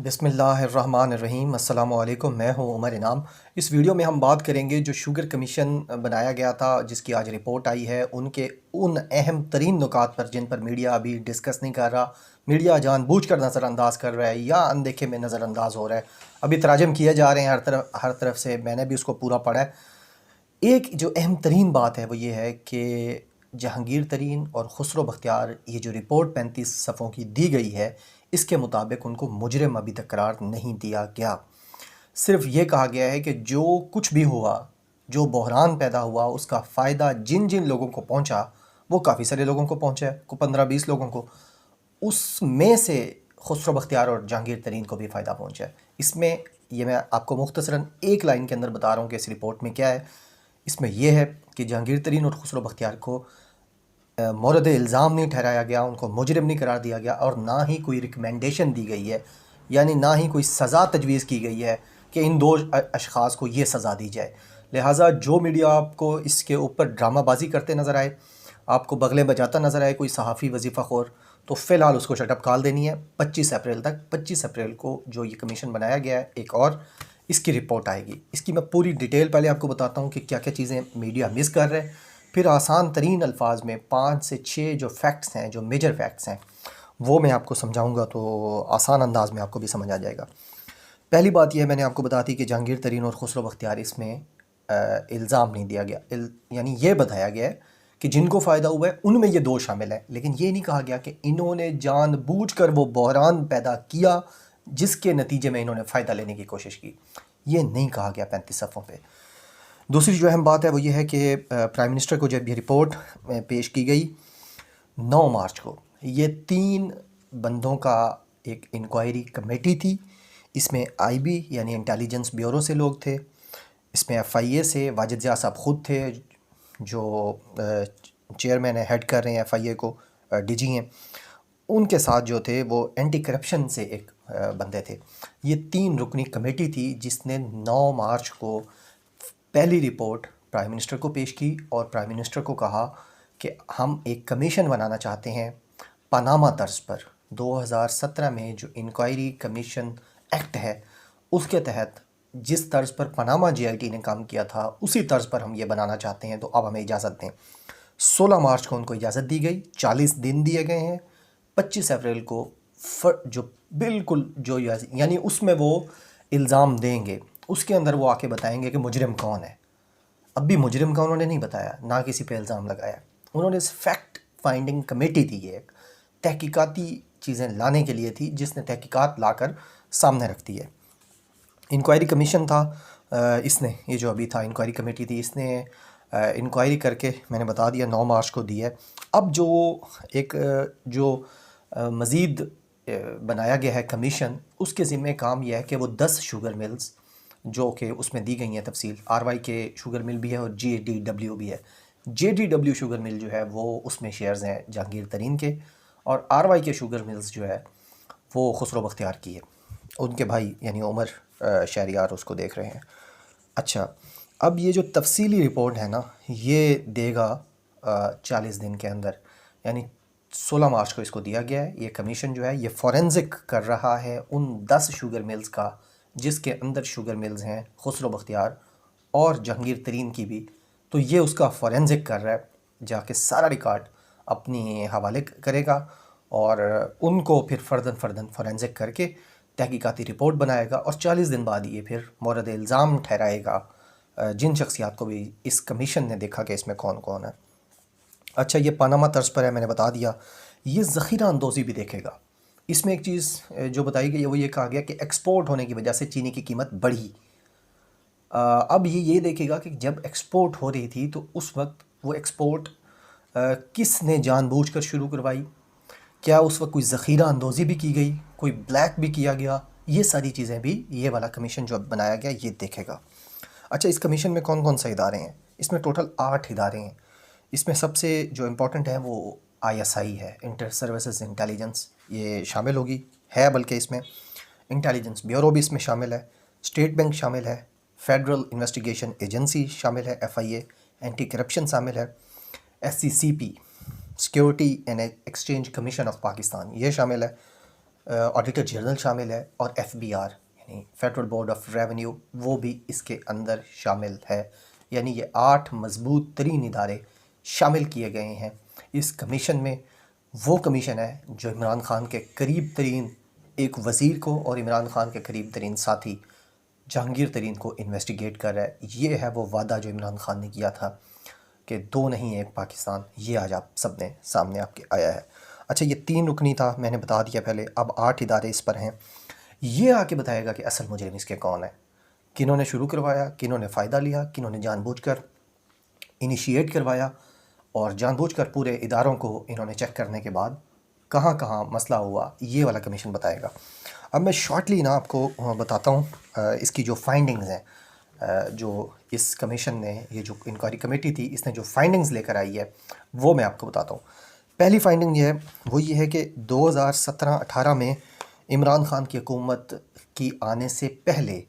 बिस्मिल्लाहिर्रहमानिर्रहीम अस्सलामु अलैकुम। मैं हूं उमर इनाम। इस वीडियो में हम बात करेंगे जो शुगर कमीशन बनाया गया था, जिसकी आज रिपोर्ट आई है, उनके उन अहम तरीन नुकात पर जिन पर मीडिया अभी डिस्कस नहीं कर रहा। मीडिया जानबूझकर नज़रअंदाज कर रहा है या अनदेखे में नज़रअंदाज हो रहा है। अभी तराजम किए जा रहे हैं हर तरफ से। मैंने भी उसको पूरा पढ़ा है। एक जो अहम तरीन बात है वो ये है कि जहांगीर तरीन और खुसरो बख्तियार, ये जो रिपोर्ट 35 सफ़ों की दी गई है, इसके मुताबिक उनको मुजरिम अभी तक करार नहीं दिया गया। सिर्फ ये कहा गया है कि जो कुछ भी हुआ, जो बहरान पैदा हुआ, उसका फ़ायदा जिन जिन लोगों को पहुंचा, वो काफ़ी सारे लोगों को पहुंचा है, को 15-20 लोगों को। उसमें से खुसरो बख्तियार और जहांगीर तरीन को भी फ़ायदा पहुंचा है। इसमें ये मैं आपको मुख्तसरन एक लाइन के अंदर बता रहा हूँ कि इस रिपोर्ट में क्या है। इसमें यह है कि जहांगीर तरीन और खुसरो बख्तियार को मोरद इल्ज़ाम नहीं ठहराया गया, उनको मुजरिम नहीं करार दिया गया, और ना ही कोई रिकमेंडेशन दी गई है, यानी ना ही कोई सज़ा तजवीज़ की गई है कि इन दो अशख़ास को ये सज़ा दी जाए। लिहाजा जो मीडिया आपको इसके ऊपर ड्रामाबाजी करते नज़र आए, आपको बगलें बजाता नज़र आए कोई सहाफ़ी वजीफ़ाखोर, तो फ़िलहाल उसको शटअप कॉल देनी है 25 अप्रैल तक। 25 अप्रैल को जो ये कमीशन बनाया गया है, एक और इसकी रिपोर्ट आएगी। इसकी मैं पूरी डिटेल पहले आपको बताता हूँ कि क्या क्या चीज़ें मीडिया मिस कर रहे हैं। फिर आसान तरीन अल्फाज में 5 से 6 जो फैक्ट्स हैं, जो मेजर फैक्ट्स हैं, वो मैं आपको समझाऊंगा, तो आसान अंदाज में आपको भी समझ आ जाएगा। पहली बात यह मैंने आपको बता दी कि जहांगीर तरीन और खुसरो बख्तियार, इसमें इल्ज़ाम नहीं दिया गया। यानी ये बताया गया है कि जिनको फ़ायदा हुआ है उनमें ये दो शामिल हैं, लेकिन ये नहीं कहा गया कि इन्होंने जानबूझकर वो बहरान पैदा किया जिसके नतीजे में इन्होंने फ़ायदा लेने की कोशिश की। ये नहीं कहा गया 35 सफ़ों पे। दूसरी जो अहम बात है वो ये है कि प्राइम मिनिस्टर को जब ये रिपोर्ट पेश की गई 9 मार्च को, ये 3 बंदों का एक इंक्वायरी कमेटी थी। इसमें आईबी यानी इंटेलिजेंस ब्यूरो से लोग थे, इसमें एफआईए से वाजिद ज़िया साहब ख़ुद थे, जो चेयरमैन है, हेड कर रहे हैं एफआईए को, डीजी हैं। उनके साथ जो थे वो एंटी करप्शन से एक बंदे थे। ये 3 रुकनी कमेटी थी जिसने 9 मार्च को पहली रिपोर्ट प्राइम मिनिस्टर को पेश की और प्राइम मिनिस्टर को कहा कि हम एक कमीशन बनाना चाहते हैं पनामा तर्ज पर। 2017 में जो इंक्वायरी कमीशन एक्ट है, उसके तहत जिस तर्ज पर पनामा जीआईटी ने काम किया था, उसी तर्ज पर हम ये बनाना चाहते हैं, तो अब हमें इजाज़त दें। 16 मार्च को उनको इजाज़त दी गई, 40 दिन दिए गए हैं। 25 अप्रैल को जो बिल्कुल जो यानी उसमें वो इल्ज़ाम देंगे, उसके अंदर वो आके बताएंगे कि मुजरिम कौन है। अब भी मुजरिम का उन्होंने नहीं बताया, ना किसी पे इल्ज़ाम लगाया। उन्होंने इस फैक्ट फाइंडिंग कमेटी थी, ये एक तहकीकाती चीज़ें लाने के लिए थी, जिसने तहकीकात लाकर सामने रख दी है। इंक्वायरी कमीशन था, इसने ये जो अभी था इंक्वायरी कमेटी थी, इसने इंक्वायरी करके मैंने बता दिया 9 मार्च को दी है। अब जो एक जो मज़ीद बनाया गया है कमीशन, उसके ज़िम्मे काम यह है कि वो 10 शुगर मिल्स जो कि उसमें दी गई हैं तफसील, आरवाई के शुगर मिल भी है और जेडीडब्ल्यू भी है। जेडीडब्ल्यू शुगर मिल जो है वो उसमें शेयर्स हैं जहांगीर तरीन के, और आरवाई के शुगर मिल्स जो है वो खुसरो बख्तियार की है। उनके भाई यानी उमर शहरियार उसको देख रहे हैं। अच्छा, अब ये जो तफसीली रिपोर्ट है ना, ये देगा 40 दिन के अंदर, यानी 16 मार्च को इसको दिया गया है। ये कमीशन जो है ये फॉरेंसिक कर रहा है उन 10 शुगर मिल्स का, जिसके अंदर शुगर मिल्स हैं खुसरो बख्तियार और जहांगीर तरीन की भी। तो ये उसका फॉरेंसिक कर रहा है, जाके सारा रिकॉर्ड अपने हवाले करेगा और उनको फिर फ़र्दन फॉरेंसिक करके तहकीकाती रिपोर्ट बनाएगा, और 40 दिन बाद ये फिर मोरद इल्ज़ाम ठहराएगा जिन शख्सियात को भी इस कमीशन ने देखा कि इसमें कौन कौन है। अच्छा, ये पानामा तर्ज पर है, मैंने बता दिया। ये ज़ख़ीरा अंदोज़ी भी देखेगा। इसमें एक चीज़ जो बताई गई है वो ये कहा गया कि एक्सपोर्ट होने की वजह से चीनी की कीमत बढ़ी। अब ये देखेगा कि जब एक्सपोर्ट हो रही थी तो उस वक्त वो एक्सपोर्ट किसने जानबूझकर शुरू करवाई, क्या उस वक्त कोई ज़ख़ीरा अंदोज़ी भी की गई, कोई ब्लैक भी किया गया। ये सारी चीज़ें भी ये वाला कमीशन जो बनाया गया ये देखेगा। अच्छा, इस कमीशन में कौन कौन से इदारे हैं? इसमें टोटल 8 इदारे हैं। इसमें सबसे जो इम्पोर्टेंट है वो आईएसआई है, इंटर सर्विसेज इंटेलिजेंस, ये शामिल होगी है, बल्कि इसमें इंटेलिजेंस ब्यूरो भी इसमें शामिल है, स्टेट बैंक शामिल है, फेडरल इन्वेस्टिगेशन एजेंसी शामिल है, एफआईए, एंटी करप्शन शामिल है, SCCP security and exchange commission of Pakistan ये शामिल है, ऑडिटर जनरल शामिल है और FBR यानी फेडरल बोर्ड ऑफ रेवेन्यू वो भी इसके अंदर शामिल है। यानी ये 8 मजबूत तरीन इदारे शामिल किए गए हैं इस कमीशन में। वो कमीशन है जो इमरान खान के करीब तरीन एक वज़ीर को और इमरान खान के करीब तरीन साथी जहांगीर तरीन को इन्वेस्टिगेट कर रहा है। ये है वो वादा जो इमरान खान ने किया था कि 2 नहीं एक पाकिस्तान, ये आज आप सब ने सामने आपके आया है। अच्छा, ये 3 रुकनी था, मैंने बता दिया पहले। अब 8 इदारे इस पर हैं। ये आके बताएगा कि असल मुजरिम इसके कौन है, किन्होंने शुरू करवाया, किन्होंने फ़ायदा लिया, किन्होंने जानबूझकर इनिशिएट करवाया और जानबूझकर पूरे इदारों को इन्होंने चेक करने के बाद कहाँ कहाँ मसला हुआ, ये वाला कमीशन बताएगा। अब मैं शॉर्टली ना आपको बताता हूँ इसकी जो फाइंडिंग्स हैं, जो इस कमीशन ने, ये जो इंक्वायरी कमेटी थी, इसने जो फाइंडिंग्स लेकर आई है वो मैं आपको बताता हूँ। पहली फाइंडिंग ये है, वो ये है कि 2017-18 में इमरान खान की हुकूमत की आने से पहले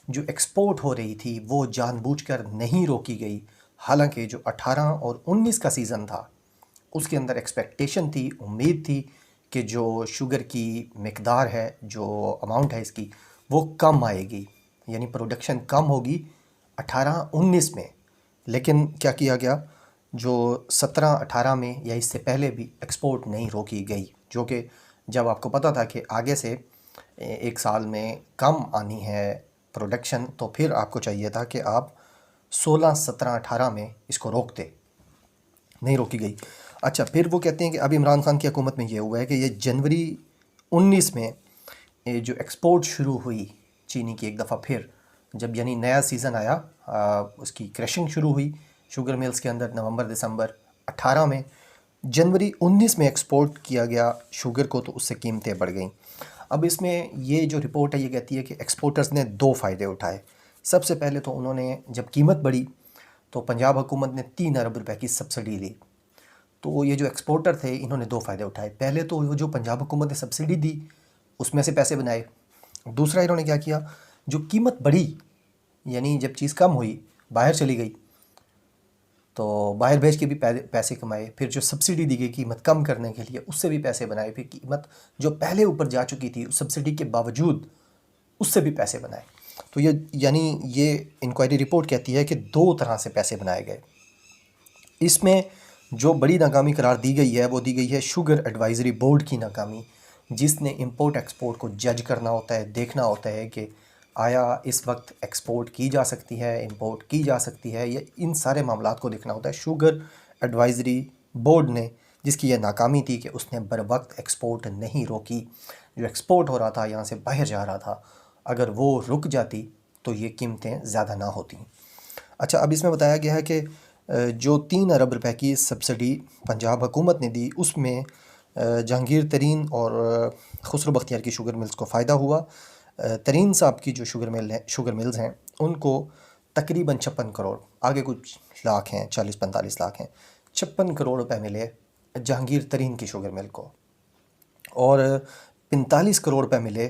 जो एक्सपोर्ट हो रही थी वो जानबूझकर नहीं रोकी गई। हालांकि जो 18 और 19 का सीज़न था उसके अंदर एक्सपेक्टेशन थी, उम्मीद थी कि जो शुगर की मिकदार है, जो अमाउंट है इसकी, वो कम आएगी, यानी प्रोडक्शन कम होगी 18-19 में। लेकिन क्या किया गया, जो 17-18 में या इससे पहले भी एक्सपोर्ट नहीं रोकी गई, जो कि जब आपको पता था कि आगे से एक साल में कम आनी है प्रोडक्शन, तो फिर आपको चाहिए था कि आप 16, 17, 18 में इसको रोकते, नहीं रोकी गई। अच्छा, फिर वो कहते हैं कि अब इमरान खान की हुकूमत में ये हुआ है कि ये जनवरी 19 में ये जो एक्सपोर्ट शुरू हुई चीनी की एक दफ़ा फिर, जब यानी नया सीज़न आया, उसकी क्रशिंग शुरू हुई शुगर मिल्स के अंदर नवंबर दिसंबर 18 में। जनवरी 19 में एक्सपोर्ट किया गया शुगर को, तो उससे कीमतें बढ़ गई। अब इसमें ये जो रिपोर्ट है ये कहती है कि एक्सपोर्टर्स ने 2 फ़ायदे उठाए। सबसे पहले तो उन्होंने, जब कीमत बढ़ी तो पंजाब हुकूमत ने 3 अरब रुपए की सब्सिडी ली। तो ये जो एक्सपोर्टर थे इन्होंने 2 फ़ायदे उठाए। पहले तो वो जो पंजाब हुकूमत ने सब्सिडी दी उसमें से पैसे बनाए। दूसरा इन्होंने क्या किया, जो कीमत बढ़ी यानी जब चीज़ कम हुई, बाहर चली गई, तो बाहर भेज के भी पैसे कमाए। फिर जो सब्सिडी दी गई कीमत कम करने के लिए, उससे भी पैसे बनाए। फिर कीमत जो पहले ऊपर जा चुकी थी उस सब्सिडी के बावजूद, उससे भी पैसे बनाए। तो ये यानी ये इंक्वायरी रिपोर्ट कहती है कि 2 तरह से पैसे बनाए गए। इसमें जो बड़ी नाकामी करार दी गई है वो दी गई है शुगर एडवाइज़री बोर्ड की नाकामी, जिसने इंपोर्ट एक्सपोर्ट को जज करना होता है, देखना होता है कि आया इस वक्त एक्सपोर्ट की जा सकती है, इंपोर्ट की जा सकती है, या इन सारे मामलात को देखना होता है। शुगर एडवाइज़री बोर्ड ने, जिसकी यह नाकामी थी कि उसने बर वक्त एक्सपोर्ट नहीं रोकी। जो एक्सपोर्ट हो रहा था, यहाँ से बाहर जा रहा था, अगर वो रुक जाती तो ये कीमतें ज़्यादा ना होती। अच्छा, अब इसमें बताया गया है कि जो 3 अरब रुपए की सब्सिडी पंजाब हुकूमत ने दी, उसमें जहांगीर तरीन और खुसरो बख्तियार की शुगर मिल्स को फ़ायदा हुआ। तरीन साहब की जो शुगर मिल्स हैं उनको तकरीबन 56 करोड़, आगे कुछ लाख हैं, 40-45 लाख हैं, 56 करोड़ रुपए मिले जहांगीर तरीन की शुगर मिल को, और 45 करोड़ रुपए मिले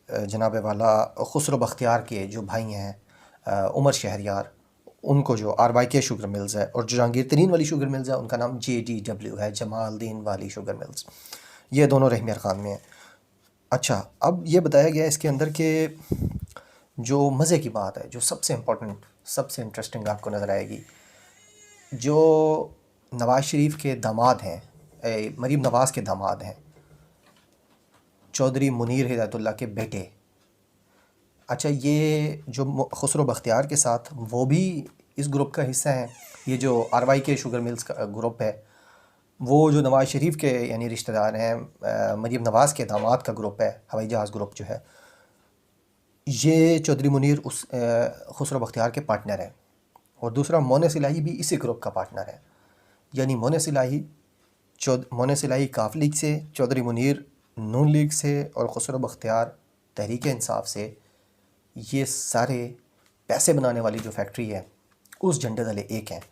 जनाब वाला खुसरो बख्तियार के जो भाई हैं उमर शहरियार, उनको जो RYK शुगर मिल्स है, और जो जहांगीर तरीन वाली शुगर मिल्स है उनका नाम JDW है, जमालदीन वाली शुगर मिल्स। ये दोनों रहमियार खान में है। अच्छा, अब ये बताया गया इसके अंदर कि जो मज़े की बात है, जो सबसे इम्पोर्टेंट, सबसे इंटरेस्टिंग आपको नज़र आएगी, जो नवाज़ शरीफ के दामाद हैं, मरीम नवाज़ के दामाद हैं, चौधरी मुनीर हिदायतुल्लाह के बेटे। अच्छा, ये जो खुसरो बख्तियार के साथ, वो भी इस ग्रुप का हिस्सा है। ये जो RYK शुगर मिल्स का ग्रुप है, वो जो नवाज़ शरीफ के यानी रिश्तेदार हैं, मरीम नवाज़ के दामाद का ग्रुप है, हवाई जहाज़ ग्रुप जो है, ये चौधरी मुनीर उस खुसरो बख्तियार के पार्टनर हैं। और दूसरा मोनेस इलाही भी इसी ग्रुप का पार्टनर है। यानी मोनेस इलाही काफ लीग से, चौधरी मुनीर नून लीग से, और खुसरो बख्तियार तहरीक इंसाफ से। ये सारे पैसे बनाने वाली जो फैक्ट्री है उस झंडे तले एक हैं।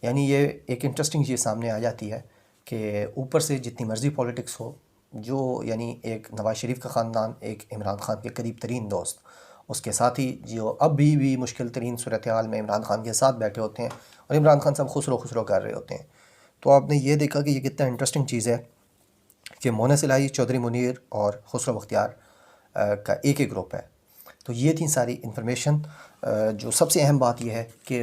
यानी ये एक इंटरेस्टिंग चीज़ सामने आ जाती है कि ऊपर से जितनी मर्ज़ी पॉलिटिक्स हो, जो यानी एक नवाज़ शरीफ का ख़ानदान, एक इमरान खान के करीब तरीन दोस्त, उसके साथ ही जो अभी भी मुश्किल तरीन सूरत हाल में इमरान खान के साथ बैठे होते हैं, और इमरान खान साहब खुसरो खुसरो कर रहे होते हैं। तो आपने ये देखा कि ये कितना इंटरेस्टिंग चीज़ है कि मोनस इलाही, चौधरी मुनीर और खुसरो बख्तियार का एक ही ग्रुप है। तो ये थी सारी इन्फॉर्मेशन। जो सबसे अहम बात यह है कि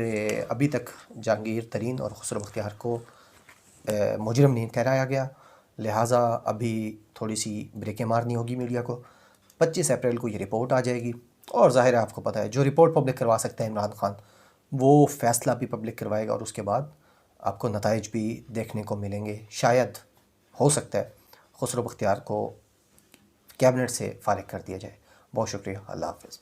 अभी तक जहांगीर तरीन और खुसरो बख्तियार को मुजरिम नहीं ठहराया गया, लिहाजा अभी थोड़ी सी ब्रेकें मारनी होगी मीडिया को। 25 अप्रैल को ये रिपोर्ट आ जाएगी और ज़ाहिर है आपको पता है जो रिपोर्ट पब्लिक करवा सकता है इमरान खान, वो फ़ैसला भी पब्लिक करवाएगा और उसके बाद आपको नताइज भी देखने को मिलेंगे। शायद हो सकता है खुसरो बख्तियार को कैबिनेट से फ़ारिग कर दिया जाए। बहुत शुक्रिया। अल्लाह हाफ़िज़।